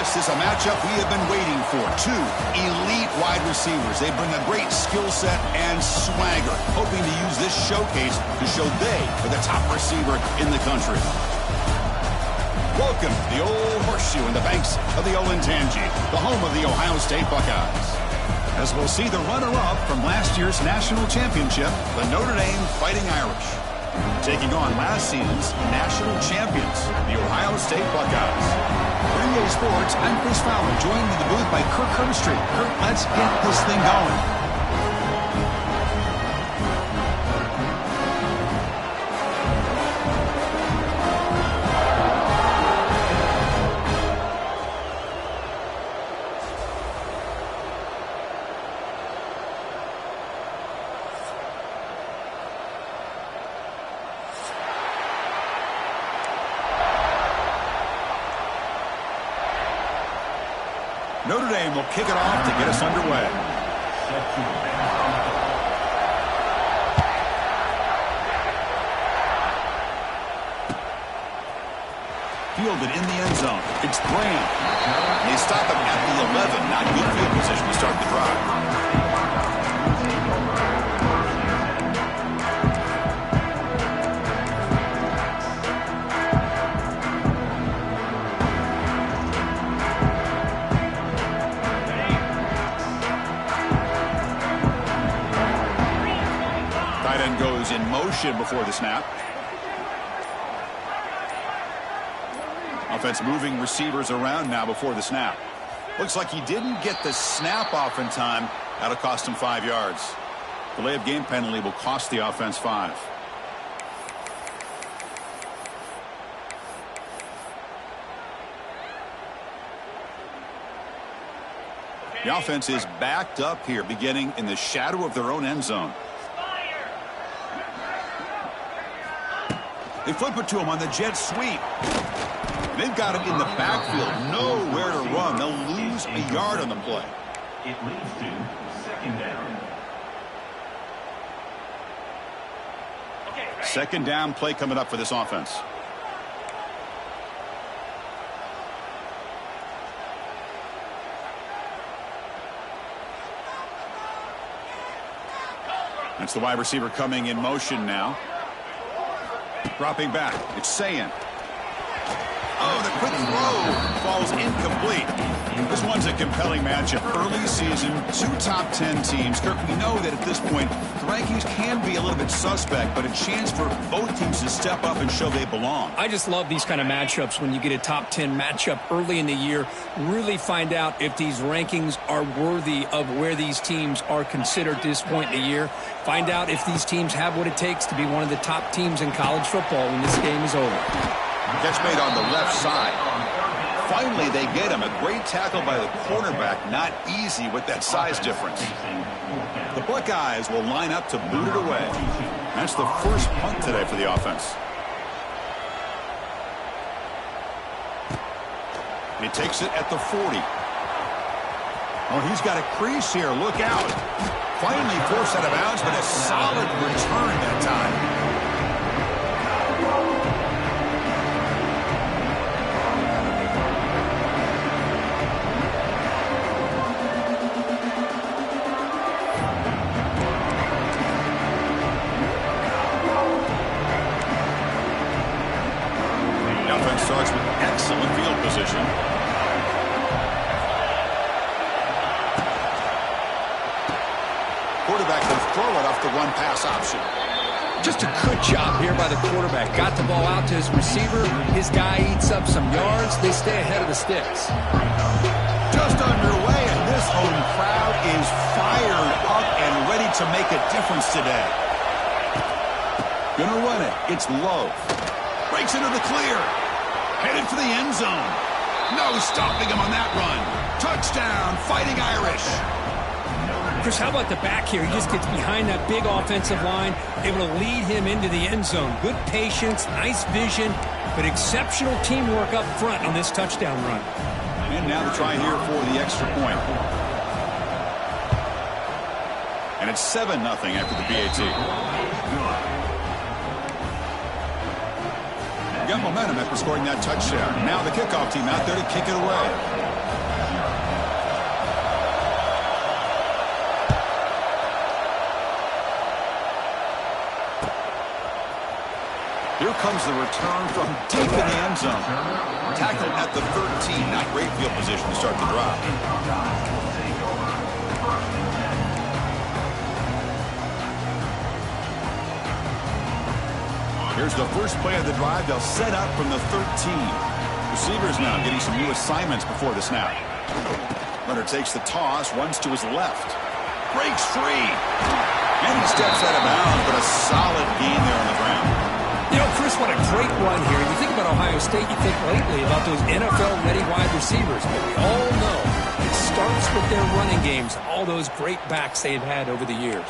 This is a matchup we have been waiting for. Two elite wide receivers. They bring a great skill set and swagger, hoping to use this showcase to show they are the top receiver in the country. Welcome to the Old Horseshoe in the banks of the Olentangy, the home of the Ohio State Buckeyes. As we'll see the runner-up from last year's national championship, the Notre Dame Fighting Irish, taking on last season's national champions, the Ohio State Buckeyes. For NBA Sports, I'm Chris Fowler, joined in the booth by Kirk Herbstreit. Kirk, let's get this thing going. Notre Dame will kick it off to get us underway. Fielded in the end zone. It's Graham. They stop him at the 11. Not good field position to start the drive. Goes in motion before the snap. Offense moving receivers around now before the snap. Looks like he didn't get the snap off in time. That'll cost him 5 yards. Delay of game penalty will cost the offense 5. The offense is backed up here, beginning in the shadow of their own end zone. They flip it to him on the jet sweep. They've got him in the backfield. Nowhere to run. They'll lose a yard on the play. It leads to second down. Second down play coming up for this offense. That's the wide receiver coming in motion now. Dropping back, it's Sayin. Oh, the quick throw falls incomplete. This one's a compelling matchup. Early season, 2 top 10 teams. Kirk, we know that at this point, the rankings can be a little bit suspect, but a chance for both teams to step up and show they belong. I just love these kind of matchups when you get a top 10 matchup early in the year. Really find out if these rankings are worthy of where these teams are considered at this point in the year. Find out if these teams have what it takes to be one of the top teams in college football when this game is over. Catch made on the left side. Finally, they get him. A great tackle by the cornerback. Not easy with that size difference. The Buckeyes will line up to boot it away. That's the first punt today for the offense. He takes it at the 40. Oh, he's got a crease here. Look out. Finally forced out of bounds, but a solid return that time. Starts with excellent field position. Quarterback can throw it off the run-pass option. Just a good job here by the quarterback. Got the ball out to his receiver. His guy eats up some yards. They stay ahead of the sticks. Just underway, and this home crowd is fired up and ready to make a difference today. Gonna run it. It's low. Breaks into the clear. Headed for the end zone. No stopping him on that run. Touchdown, Fighting Irish. Chris, how about the back here? He just gets behind that big offensive line, able to lead him into the end zone. Good patience, nice vision, but exceptional teamwork up front on this touchdown run. And now the try here for the extra point. And it's 7-0 after the PAT. Got momentum after scoring that touchdown. Now the kickoff team out there to kick it away. Here comes the return from deep in the end zone. Tackled at the 13. Not great field position to start the drive. Here's the first play of the drive. They'll set up from the 13. Receivers now getting some new assignments before the snap. Leonard takes the toss, runs to his left. Breaks free. And he steps out of bounds, but a solid gain there on the ground. You know, Chris, what a great run here. You think about Ohio State, you think lately about those NFL-ready wide receivers. But we all know it starts with their running games, all those great backs they've had over the years.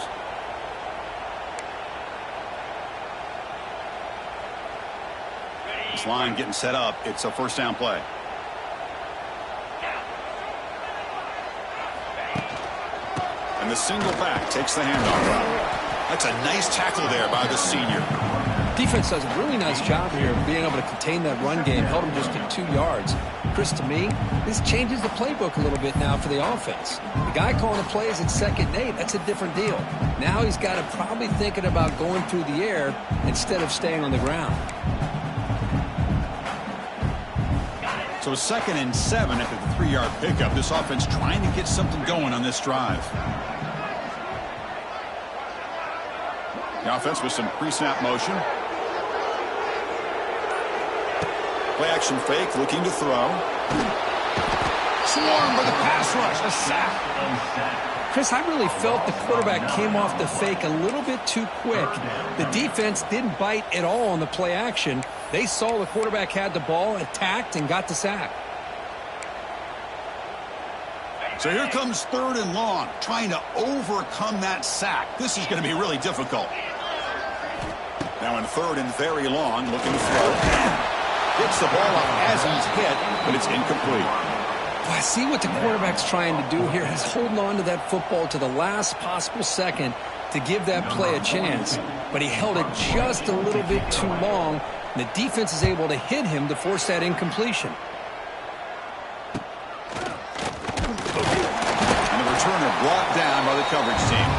This line getting set up. It's a first down play. And the single back takes the handoff route. That's a nice tackle there by the senior. Defense does a really nice job here of being able to contain that run game. Held him just to 2 yards. Chris, to me, this changes the playbook a little bit now for the offense. The guy calling the plays at 2nd and 8, that's a different deal. Now he's got to probably thinking about going through the air instead of staying on the ground. So 2nd and 7 after the 3-yard pickup. This offense trying to get something going on this drive. The offense with some pre-snap motion. Play action fake, looking to throw. Swarmed by the pass rush, a sack. Chris, I really felt the quarterback came off the fake a little bit too quick. The defense didn't bite at all on the play action. They saw the quarterback had the ball, attacked, and got the sack. So here comes 3rd and long, trying to overcome that sack. This is going to be really difficult. Now in 3rd and very long, looking to throw. Gets the ball up as he's hit, but it's incomplete. I see what the quarterback's trying to do here. He's holding on to that football to the last possible second to give that play a chance. But he held it just a little bit too long. And the defense is able to hit him to force that incompletion. And the returner brought down by the coverage team.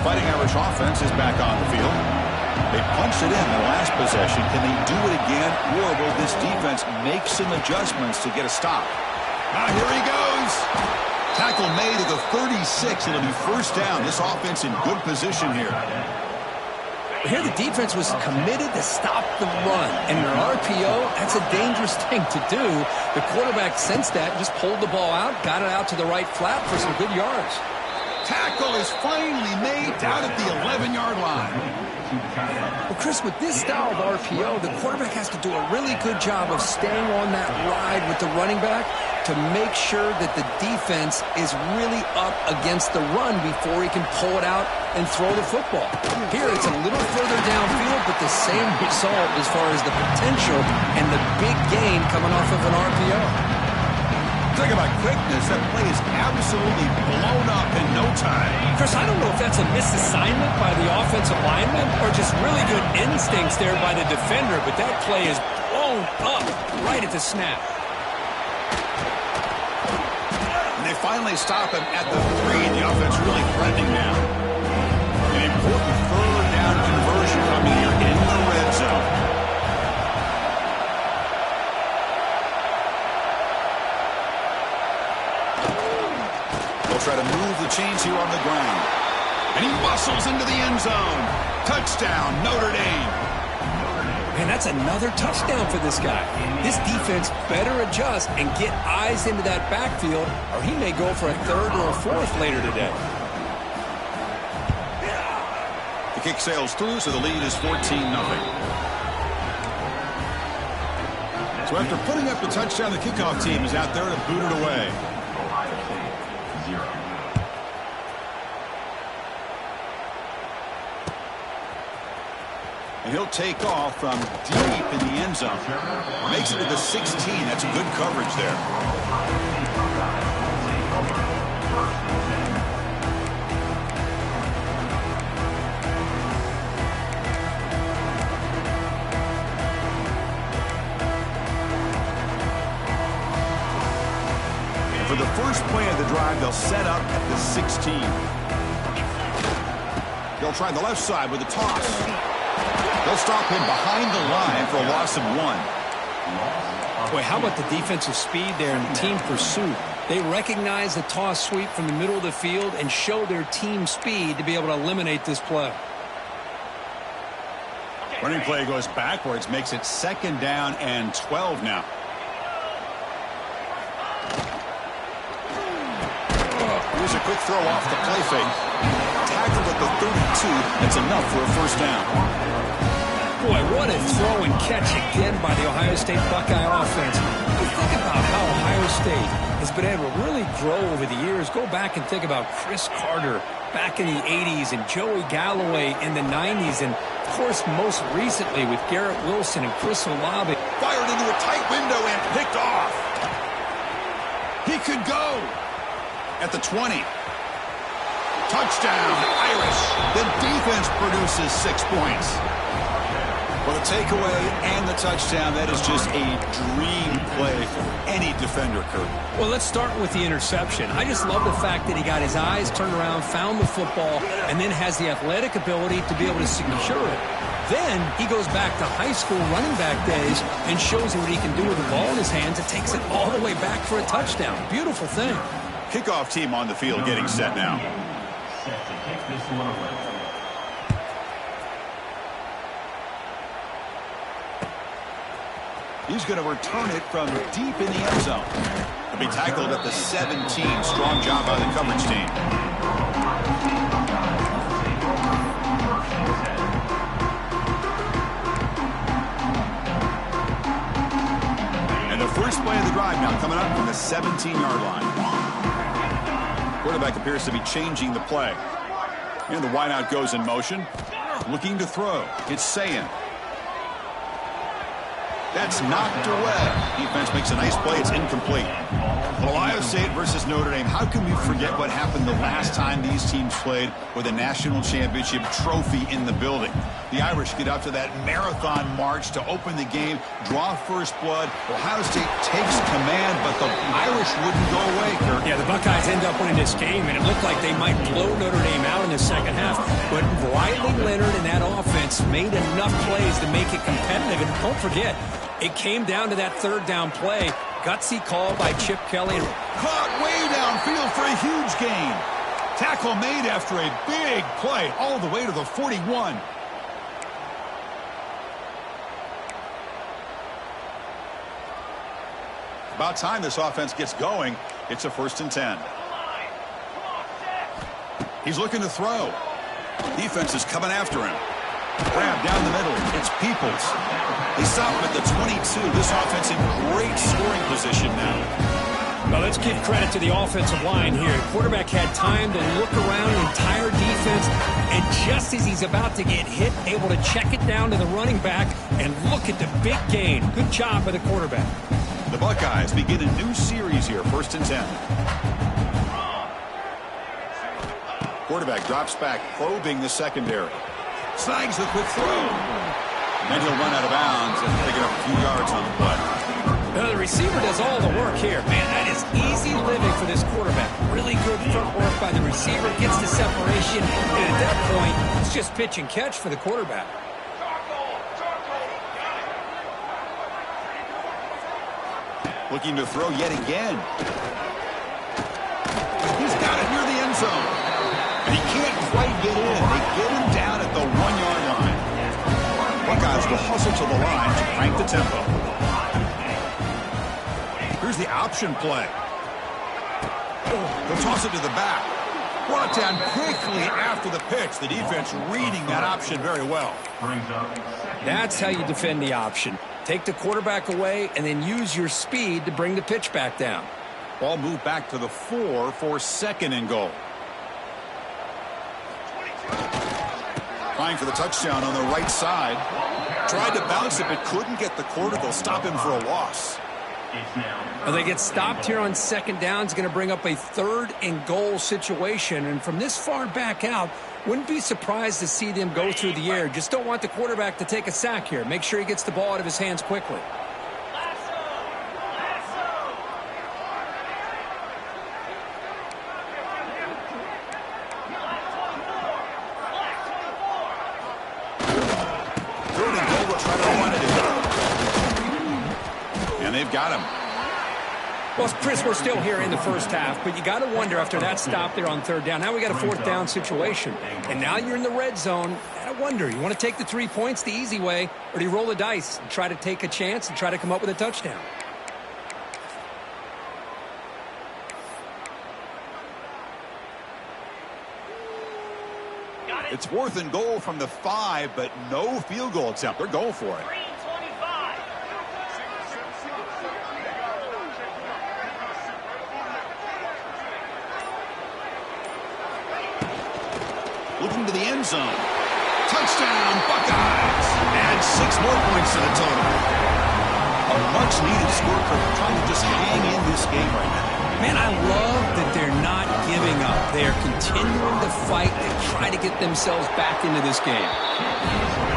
Fighting Irish offense is back on the field. They punched it in the last possession. Can they do it again, or will this defense make some adjustments to get a stop? Now here he goes. Tackle made at the 36. It'll be first down. This offense in good position here. Here the defense was committed to stop the run. And in an RPO, that's a dangerous thing to do. The quarterback sensed that, just pulled the ball out, got it out to the right flat for some good yards. Tackle is finally made down at the 11-yard line. Well, Chris, with this style of RPO, the quarterback has to do a really good job of staying on that ride with the running back to make sure that the defense is really up against the run before he can pull it out and throw the football. Here, it's a little further downfield, but the same result as far as the potential and the big gain coming off of an RPO. Talk about quickness. That play is absolutely blown up in no time. Chris, I don't know if that's a misassignment by the offensive lineman or just really good instincts there by the defender, but that play is blown up right at the snap. And they finally stop him at the 3. The offense really threatening now. An important 3rd down conversion coming here in the red zone. Try to move the chains here on the ground. And he muscles into the end zone. Touchdown, Notre Dame. Man, that's another touchdown for this guy. This defense better adjust and get eyes into that backfield, or he may go for a 3rd or a 4th later today. The kick sails through, so the lead is 14-0. So after putting up the touchdown, the kickoff team is out there to boot it away. And he'll take off from deep in the end zone. Makes it to the 16. That's good coverage there. up at the 16. They'll try the left side with a toss. They'll stop him behind the line for a loss of 1. Boy, how about the defensive speed there and the team pursuit? They recognize the toss sweep from the middle of the field and show their team speed to be able to eliminate this play. Running play goes backwards, makes it 2nd down and 12 now. Here's a quick throw off the play fake. Tackled at the 32. That's enough for a 1st down. Boy, what a throw and catch again by the Ohio State Buckeye offense. You think about how Ohio State has been able to really grow over the years. Go back and think about Chris Carter back in the 80s and Joey Galloway in the 90s. And, of course, most recently with Garrett Wilson and Chris Olave. Fired into a tight window and picked off. He could go at the 20. Touchdown, Irish. The defense produces 6 points. For the takeaway and the touchdown, that is just a dream play for any defender, Kurt. Well, let's start with the interception. I just love the fact that he got his eyes turned around, found the football, and then has the athletic ability to be able to secure it. Then he goes back to high school running back days and shows you what he can do with the ball in his hands. It takes it all the way back for a touchdown. Beautiful thing. Kickoff team on the field getting set now. Set to kick this one away. He's going to return it from deep in the end zone. He'll be tackled at the 17. Strong job by the coverage team. And the first play of the drive now coming up from the 17-yard line. Quarterback appears to be changing the play. And the wideout goes in motion. Looking to throw. It's Sayin. That's knocked away. Defense makes a nice play. It's incomplete. Ohio State versus Notre Dame. How can we forget what happened the last time these teams played with a national championship trophy in the building? The Irish get up to that marathon march to open the game, draw first blood. Ohio State takes command, but the Irish wouldn't go away, Kurt. Yeah, the Buckeyes end up winning this game, and it looked like they might blow Notre Dame out in the second half. But Riley Leonard and that offense made enough plays to make it competitive. And don't forget, it came down to that 3rd down play. Gutsy call by Chip Kelly. Caught way downfield for a huge gain. Tackle made after a big play all the way to the 41. About time this offense gets going. It's a 1st and 10. He's looking to throw. Defense is coming after him. Grab down the middle. It's Peoples. They stop him at the 22. This offense in great scoring position now. Well, let's give credit to the offensive line here. The quarterback had time to look around the entire defense, and just as he's about to get hit, able to check it down to the running back, and look at the big gain. Good job by the quarterback. The Buckeyes begin a new series here, 1st and 10. Quarterback drops back, probing the secondary. Snags the quick throw. Then he'll run out of bounds and pick it up a few yards on the play. Now, the receiver does all the work here. Man, that is easy living for this quarterback. Really good footwork by the receiver. Gets the separation. And at that point, it's just pitch and catch for the quarterback. Looking to throw yet again. He's got it near the end zone. And he can't quite get in. They get him down at the 1-yard line. Buckeyes will hustle to the line to crank the tempo. Here's the option play. They'll toss it to the back. Brought down quickly after the pitch. The defense reading that option very well. That's how you defend the option. Take the quarterback away and then use your speed to bring the pitch back down. Ball moved back to the 4 for 2nd and goal. Trying for the touchdown on the right side. Tried to bounce it, but couldn't get the quarter. They'll stop him for a loss. Well, they get stopped here on 2nd down. It's going to bring up a 3rd and goal situation. And from this far back out, wouldn't be surprised to see them go through the air. Just don't want the quarterback to take a sack here. Make sure he gets the ball out of his hands quickly. got him. Well, Chris, we're still here in the first half, but you got to wonder after that stop there on third down. Now we got a fourth down situation, and now you're in the red zone. I wonder, you want to take the 3 points the easy way, or do you roll the dice and try to take a chance and try to come up with a touchdown? It's 4th and goal from the 5, but no field goal attempt. They're going for it. Looking to the end zone. Touchdown, Buckeyes! Add 6 more points to the total. A much-needed score for trying to just hang in this game right now. Man, I love that they're not giving up. They are continuing to fight and try to get themselves back into this game.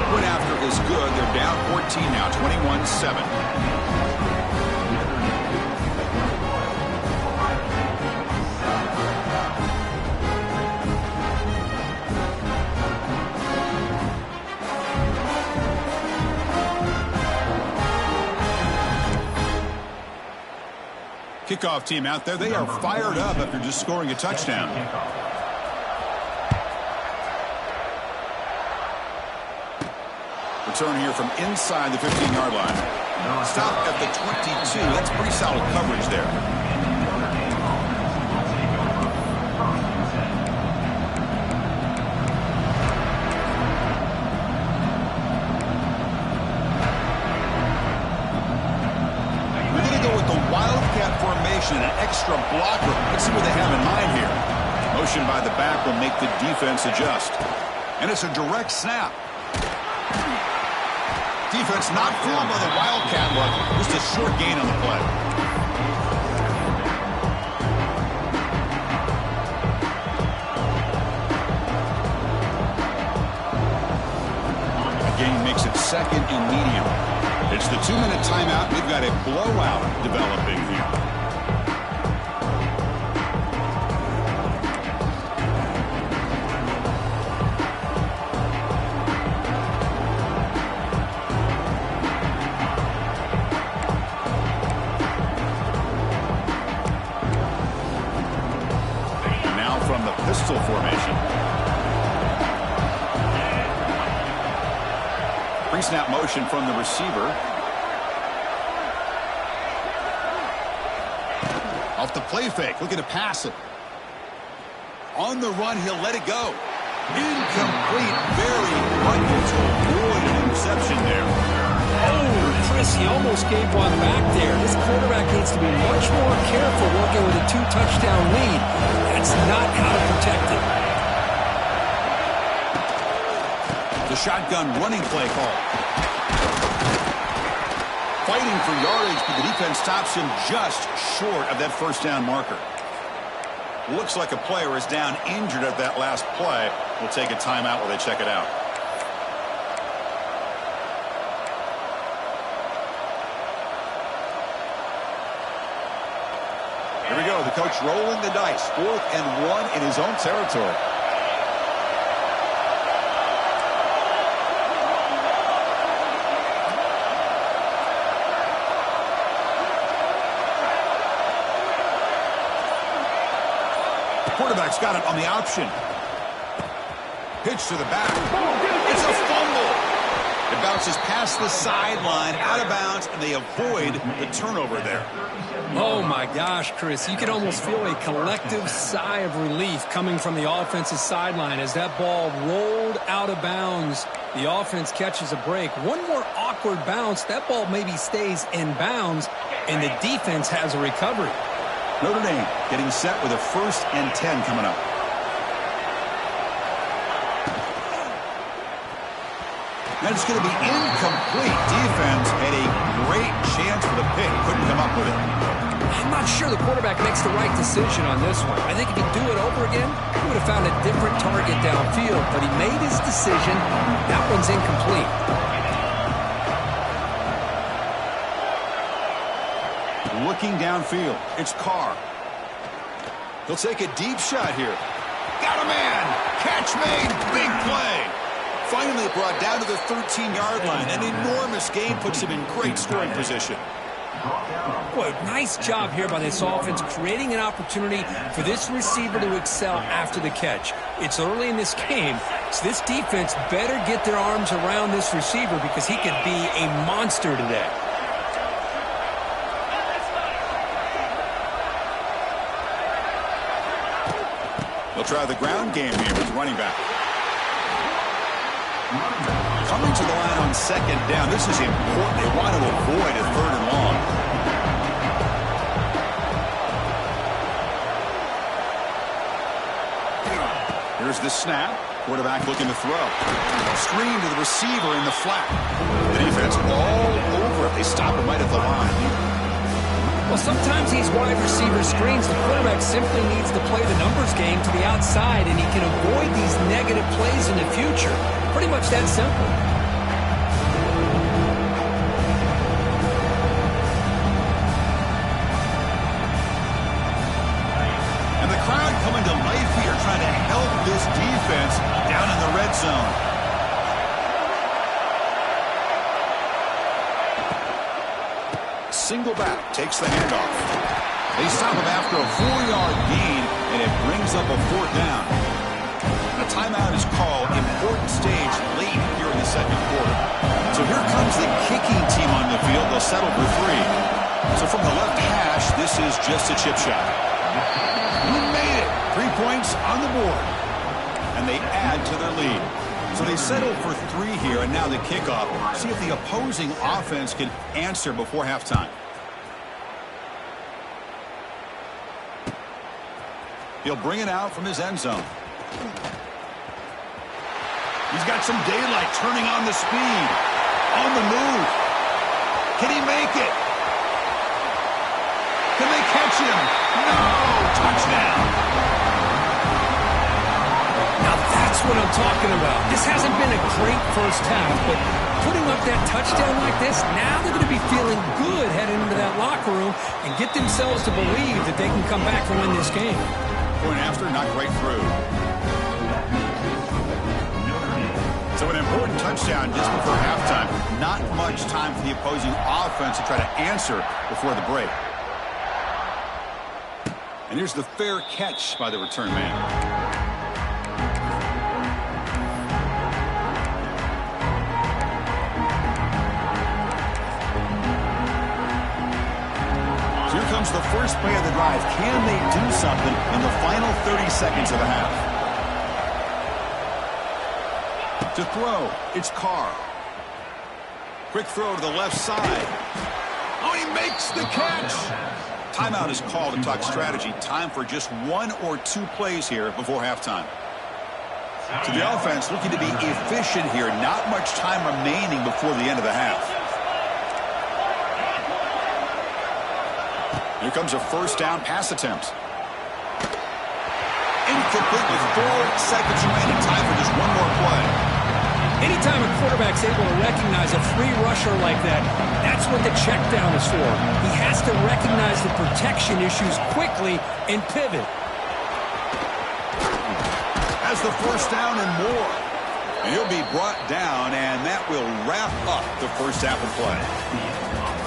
Point after is good. They're down 14 now, 21-7. Kickoff team out there. They are fired up after just scoring a touchdown. Return here from inside the 15-yard line. Stop at the 22. That's pretty solid coverage there. Formation, an extra blocker. Let's see what they have in mind here. Motion by the back will make the defense adjust. And it's a direct snap. Defense not fooled by the Wildcat look. Just a short gain on the play. The game makes it 2nd and medium. It's the 2-minute timeout. We've got a blowout developing here. Now from the pistol formation. Pre-snap motion from the receiver. Off the play fake, looking to pass it. On the run, he'll let it go. Incomplete, very lucky to avoid an interception there. Oh, Chris, he almost gave one back there. This quarterback needs to be much more careful working with a 2-touchdown lead. That's not how to protect it. The shotgun running play call. Fighting for yardage, but the defense stops him just short of that first down marker. Looks like a player is down injured at that last play. We'll take a timeout while they check it out. Here we go. The coach rolling the dice. 4th and 1 in his own territory. Quarterback's got it on the option. Pitch to the back. It's a fumble. It bounces past the sideline, out of bounds, and they avoid the turnover there. Oh, my gosh, Chris. You can almost feel a collective sigh of relief coming from the offensive sideline as that ball rolled out of bounds. The offense catches a break. One more awkward bounce. That ball maybe stays in bounds, and the defense has a recovery. Notre Dame getting set with a 1st and 10 coming up. That's going to be incomplete. Defense had a great chance for the pick. Couldn't come up with it. I'm not sure the quarterback makes the right decision on this one. I think if he'd do it over again, he would have found a different target downfield. But he made his decision. That one's incomplete. Looking downfield, it's Carr. He'll take a deep shot here. Got a man. Catch made. Big play. Finally brought down to the 13-yard line. An enormous gain puts him in great scoring position. Boy, nice job here by this offense, creating an opportunity for this receiver to excel after the catch. It's early in this game, so this defense better get their arms around this receiver because he could be a monster today. They'll try the ground game here with running back. Coming to the line on second down. This is important. They want to avoid a third and long. Here's the snap. Quarterback looking to throw. Screen to the receiver in the flat. The defense all over it. They stop him right at the line. Well, sometimes these wide receiver screens, the quarterback simply needs to play the numbers game to the outside, and he can avoid these negative plays in the future. Pretty much that simple. And the crowd coming to life here, trying to help this defense down in the red zone. Single back takes the handoff. They stop him after a 4-yard gain, and it brings up a fourth down. A timeout is called. Important stage late here in the second quarter. So here comes the kicking team on the field. They'll settle for 3. So from the left hash, this is just a chip shot. We made it. 3 points on the board. And they add to their lead. So they settle for 3 here, and now the kickoff. See if the opposing offense can answer before halftime. He'll bring it out from his end zone. He's got some daylight, turning on the speed. On the move. Can he make it? Can they catch him? No! Touchdown! Now that's what I'm talking about. This hasn't been a great first half, but putting up that touchdown like this, now they're going to be feeling good heading into that locker room and get themselves to believe that they can come back and win this game. Point after, not right through. So an important touchdown just before halftime. Not much time for the opposing offense to try to answer before the break. And here's the fair catch by the return man. Here comes the first play of the drive. Can they do something in the final 30 seconds of the half? To throw, it's Carr. Quick throw to the left side. Oh, he makes the catch. Timeout is called to talk strategy. Time for just 1 or 2 plays here before halftime. So the offense looking to be efficient here. Not much time remaining before the end of the half. Here comes a first down pass attempt. Incomplete with 4 seconds remaining. Time for just 1 more play. Anytime a quarterback's able to recognize a free rusher like that, that's what the check down is for. He has to recognize the protection issues quickly and pivot. Has the first down and more. And he'll be brought down, and that will wrap up the first half of play.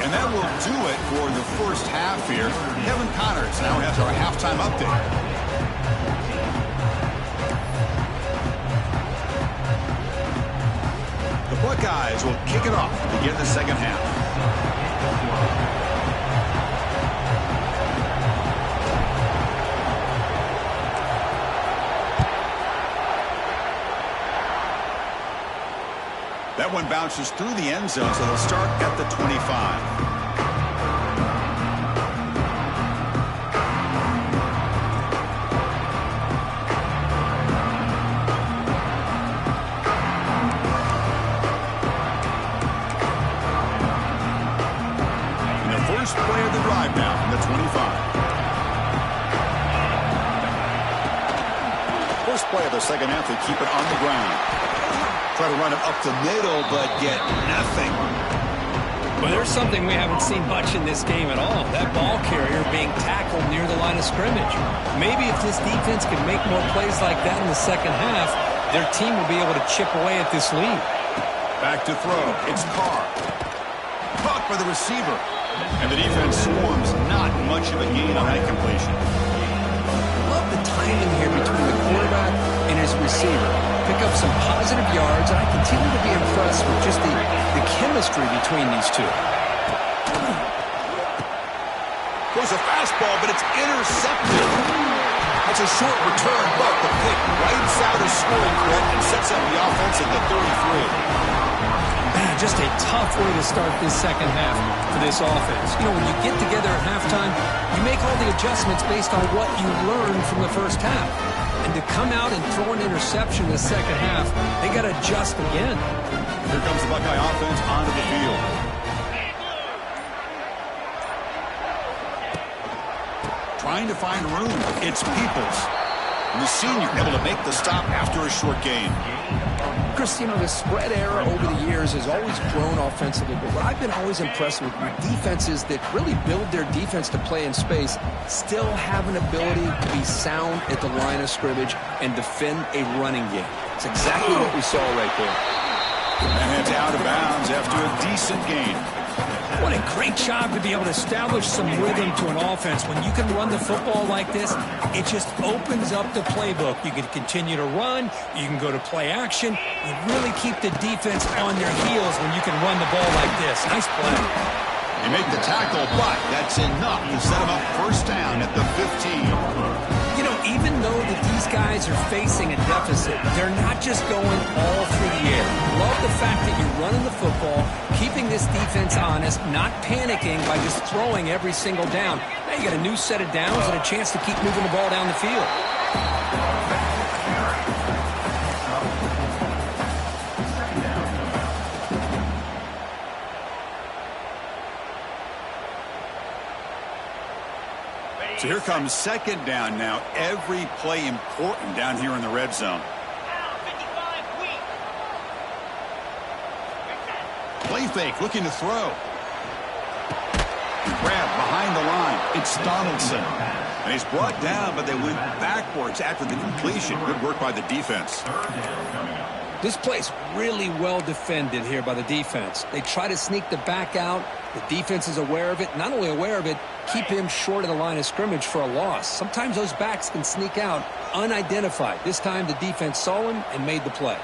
And that will do it for the first half here. Kevin Connors now has our halftime update. The Buckeyes will kick it off to begin the second half. That one bounces through the end zone, so they'll start at the 25. First play of the drive now from the 25. First play of the second half, they keep it on the ground. Try to run it up the middle, but get nothing. Well, there's something we haven't seen much in this game at all. That ball carrier being tackled near the line of scrimmage. Maybe if this defense can make more plays like that in the second half, their team will be able to chip away at this lead. Back to throw. It's Carr. Caught by the receiver. And the defense swarms, not much of a gain on that completion. Love the timing here between the quarterback and his receiver. Pick up some positive yards, and I continue to be impressed with just the chemistry between these two. Goes a fastball, but it's intercepted. That's a short return, but the pick wipes out a scoring threat and sets up the offense at the 33. Man, just a tough way to start this second half for this offense. You know, when you get together at halftime, you make all the adjustments based on what you learned from the first half. And to come out and throw an interception in the second half, they got to adjust again. Here comes the Buckeye offense onto the field. Trying to find room. It's Peoples. And the senior able to make the stop after a short gain. Chris, you know, the spread era over the years has always grown offensively, but what I've been always impressed with defenses that really build their defense to play in space still have an ability to be sound at the line of scrimmage and defend a running game. It's exactly what we saw right there. And it's out of bounds after a decent gain. What a great job to be able to establish some rhythm to an offense. When you can run the football like this, it just opens up the playbook. You can continue to run. You can go to play action. You really keep the defense on their heels when you can run the ball like this. Nice play. You make the tackle, but that's enough to set them up first down at the 15. You know, even though that these guys are facing a deficit, they're not just going all through the air. Love the fact that you're running the football, keeping this defense honest, not panicking by just throwing every single down. Now you got a new set of downs and a chance to keep moving the ball down the field. So here comes second down now. Every play important down here in the red zone. Play fake, looking to throw. Grab behind the line. It's Donaldson. And he's brought down, but they went backwards after the completion. Good work by the defense. This play's really well defended here by the defense. They try to sneak the back out. The defense is aware of it. Not only aware of it, keep him short of the line of scrimmage for a loss. Sometimes those backs can sneak out unidentified. This time the defense saw him and made the play.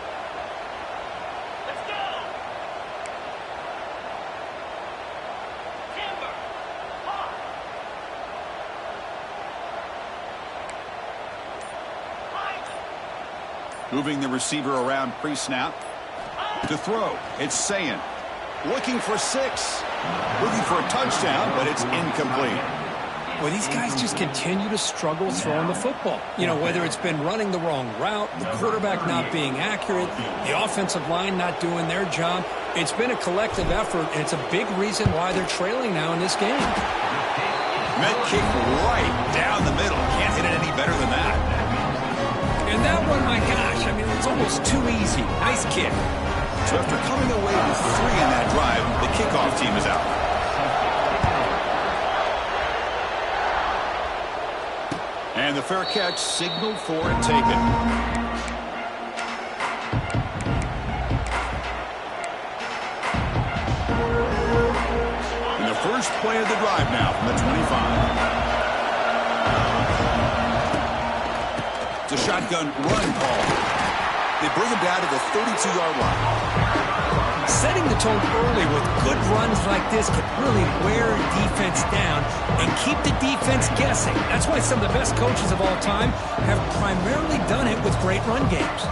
Moving the receiver around pre-snap. To throw, it's Sayin. Looking for 6. Looking for a touchdown, but it's incomplete. Well, these guys just continue to struggle throwing the football. You know, whether it's been running the wrong route, the quarterback not being accurate, the offensive line not doing their job. It's been a collective effort, and it's a big reason why they're trailing now in this game. Met kick right down the middle. Can't hit it any better than that. And that one, my gosh, I mean, it's almost too easy. Nice kick. So after coming away with 3 in that drive, the kickoff team is out. And the fair catch signaled for and taken. And the first play of the drive now from the 25. It's a shotgun run call. They bring him down to the 32-yard line. Setting the tone early with good runs like this can really wear defense down and keep the defense guessing. That's why some of the best coaches of all time have primarily done it with great run games.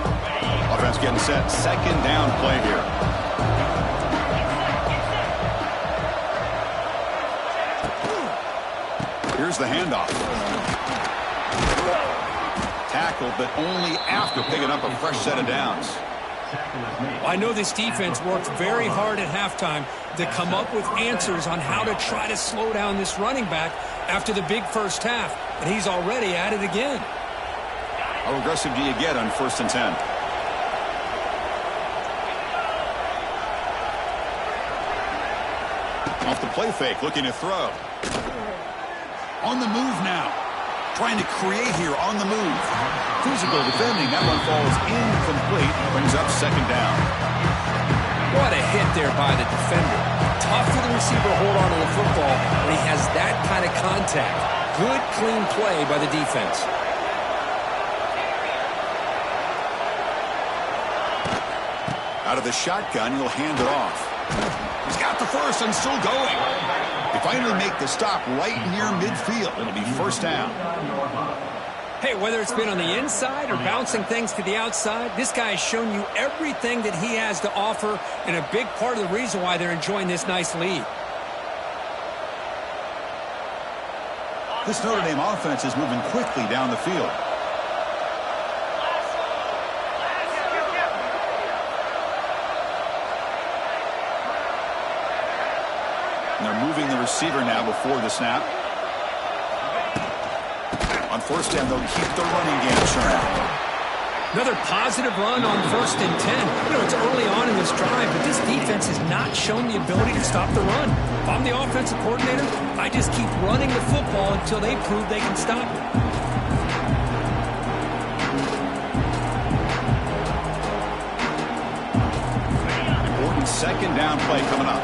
Offense getting set. Second down play here. Here's the handoff. Tackled, but only after picking up a fresh set of downs. I know this defense worked very hard at halftime to come up with answers on how to try to slow down this running back after the big first half, and he's already at it again. How aggressive do you get on 1st and 10? Off the play fake, looking to throw. On the move now. Trying to create here on the move. Physical defending. That one falls incomplete. Brings up second down. What a hit there by the defender. tough for the receiver to hold on to the football when he has that kind of contact. Good, clean play by the defense. Out of the shotgun, he'll hand it off. He's got the first and still going. They finally make the stop right near midfield. It'll be first down. Hey, whether it's been on the inside or bouncing things to the outside, this guy has shown you everything that he has to offer, and a big part of the reason why they're enjoying this nice lead. This Notre Dame offense is moving quickly down the field. And they're moving the receiver now before the snap. On first down, they'll keep the running game churning. Another positive run on 1st and 10. You know, it's early on in this drive, but this defense has not shown the ability to stop the run. If I'm the offensive coordinator, I just keep running the football until they prove they can stop it. Important second down play coming up.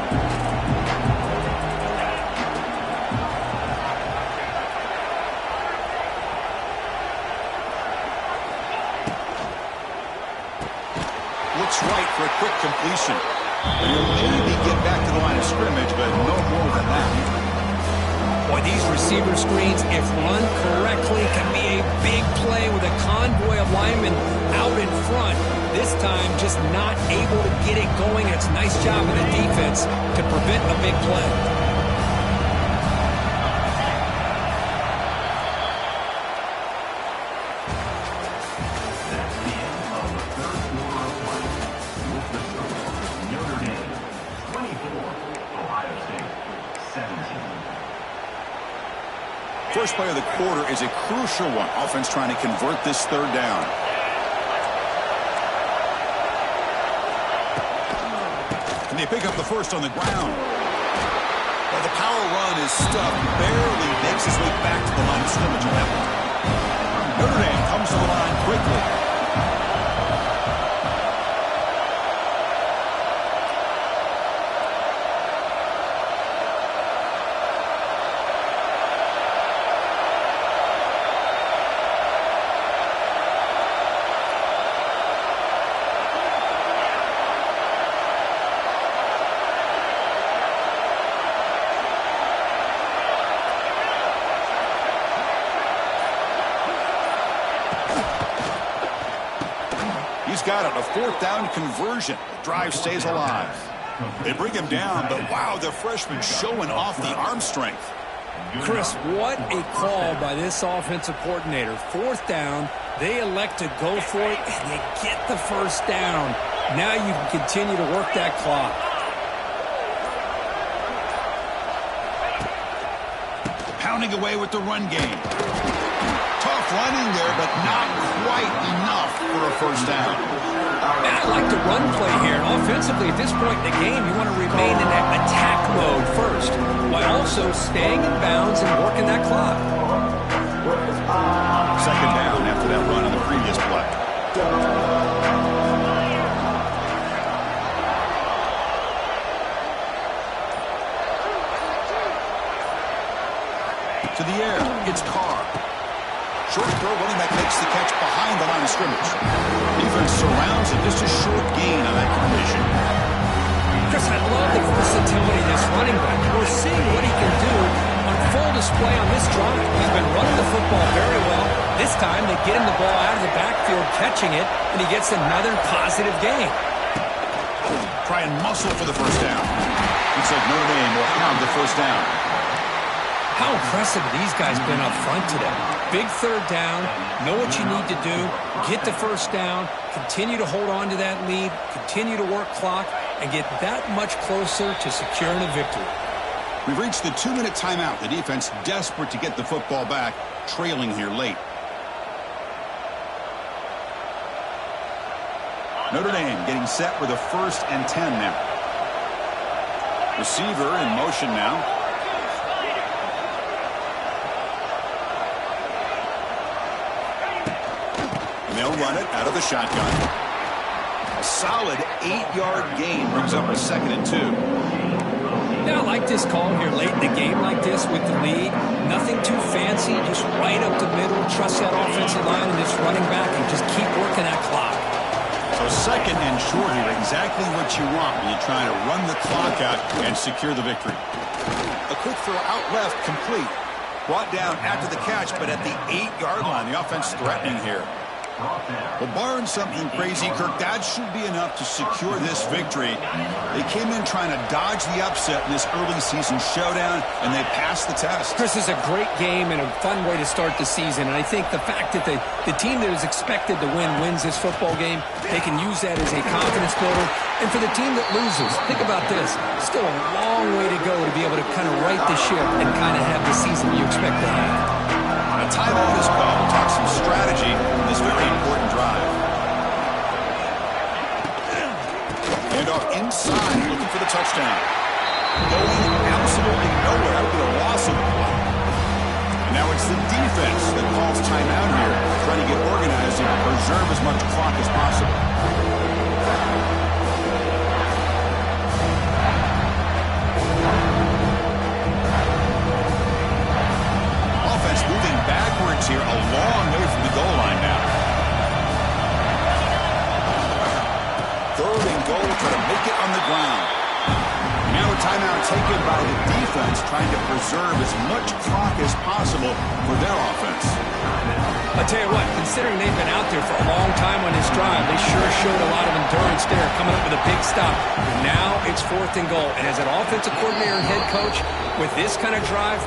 Looks right for a quick completion. He'll maybe get back to the line of scrimmage, but no more than that. Boy, these receiver screens, if run correctly, can be a big play with a convoy of linemen out in front. This time, just not able to get it going. It's a nice job of the defense to prevent a big play. First play of the quarter is a crucial one. Offense trying to convert this third down. And they pick up the first on the ground. Well, the power run is stuffed. Barely makes his way back to the line of scrimmage on that one. Notre Dame comes to the line quickly. He's got it, a fourth down conversion. The drive stays alive. They bring him down, but wow, the freshman showing off the arm strength. Chris, what a call by this offensive coordinator. Fourth down, they elect to go for it, and they get the first down. Now you can continue to work that clock. Pounding away with the run game. Tough running there, but not quite enough for a first down. And I like the run play here. And offensively, at this point in the game, you want to remain in that attack mode first, while also staying in bounds and working that clock. Second down after that run on the previous play. To the air, it's Carr. Short throw, running back makes the catch behind the line of scrimmage. Defense surrounds him, just a short gain on that completion. Chris, I love the versatility of this running back. We're seeing what he can do on full display on this drive. He's been running the football very well. This time, they get him the ball out of the backfield, catching it, and he gets another positive gain. Try and muscle for the first down. Looks like Notre Dame will have the first down. How impressive have these guys been up front today? Big third down, know what you need to do, get the first down, continue to hold on to that lead, continue to work clock, and get that much closer to securing a victory. We've reached the 2-minute timeout. The defense desperate to get the football back, trailing here late. Notre Dame getting set with a 1st and 10 now. Receiver in motion now. They'll run it out of the shotgun. A solid 8-yard gain brings up a 2nd and 2. Yeah, I like this call here late in the game like this with the lead. Nothing too fancy, just right up the middle. Trust that offensive line and this running back and just keep working that clock. So second and short here, exactly what you want when you're trying to run the clock out and secure the victory. A quick throw out left, complete. Brought down after the catch, but at the 8-yard line, the offense threatening here. Well, barring something crazy, Kirk, that should be enough to secure this victory. They came in trying to dodge the upset in this early season showdown, and they passed the test. Chris, is a great game and a fun way to start the season. And I think the fact that the team that is expected to win wins this football game, they can use that as a confidence builder. And for the team that loses, think about this. Still a long way to go to be able to kind of right the ship and kind of have the season you expect to have. A timeout is called. We'll talk some strategy in this very important drive. And off inside, looking for the touchdown. Going absolutely nowhere. That would be a loss of the play. And now it's the defense that calls timeout here, trying to get organized and preserve as much clock as possible. Moving backwards here, a long way from the goal line now. Third and goal, trying to make it on the ground. Now a timeout taken by the defense, trying to preserve as much clock as possible for their offense. I'll tell you what, considering they've been out there for a long time on this drive, they sure showed a lot of endurance there, coming up with a big stop. Now it's fourth and goal. And as an offensive coordinator and head coach, with this kind of drive,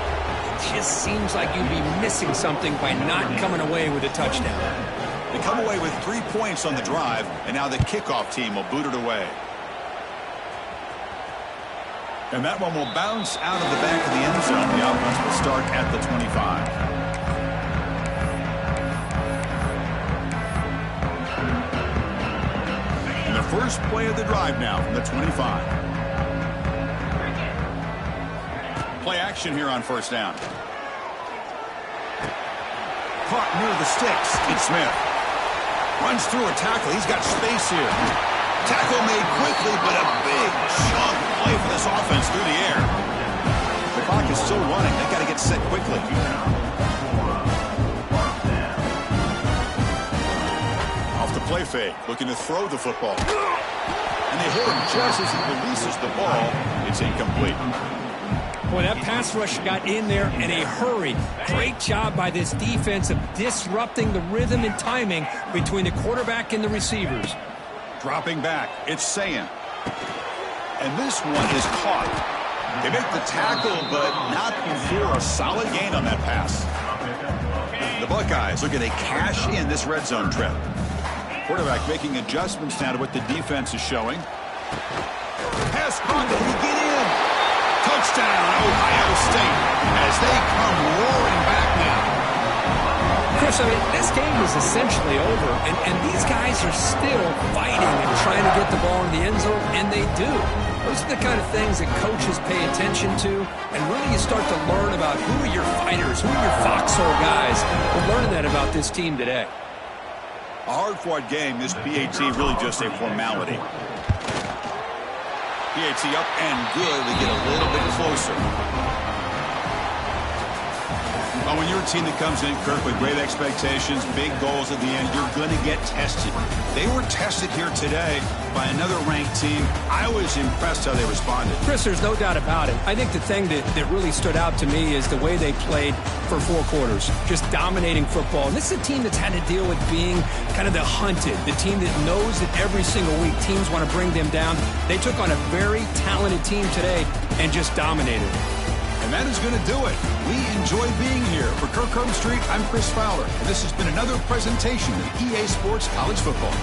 just seems like you'd be missing something by not coming away with a touchdown. They come away with 3 points on the drive, and now the kickoff team will boot it away. And that one will bounce out of the back of the end zone. The offense will start at the 25. And the first play of the drive now from the 25. Play action here on first down. Caught near the sticks. It's Smith. Runs through a tackle. He's got space here. Tackle made quickly, but a big chunk play for this offense through the air. The clock is still running. They've got to get set quickly. Off the play fake. Looking to throw the football. And they hit him just as he releases the ball. It's incomplete. Boy, that pass rush got in there in a hurry. Great job by this defense of disrupting the rhythm and timing between the quarterback and the receivers. Dropping back, it's Sayan. And this one is caught. They make the tackle, but not before a solid gain on that pass. The Buckeyes looking to cash in this red zone trip. Quarterback making adjustments now to what the defense is showing. Pass caught, can he get in? Touchdown, Ohio State, as they come roaring back now. Chris, I mean, this game is essentially over, and these guys are still fighting and trying to get the ball in the end zone, and they do. Those are the kind of things that coaches pay attention to, and really you start to learn about who are your fighters, who are your foxhole guys. We're learning that about this team today. A hard-fought game, this PAT really just a formality. PAT up and good. We get a little bit closer. Well, when you're a team that comes in, Kirk, with great expectations, big goals at the end, you're going to get tested. They were tested here today by another ranked team. I was impressed how they responded. Chris, there's no doubt about it. I think the thing that really stood out to me is the way they played for 4 quarters, just dominating football. And this is a team that's had to deal with being kind of the hunted, the team that knows that every single week teams want to bring them down. They took on a very talented team today and just dominated. And that is going to do it. We enjoy being here. For Kirk Street, I'm Chris Fowler. And this has been another presentation of EA Sports College Football.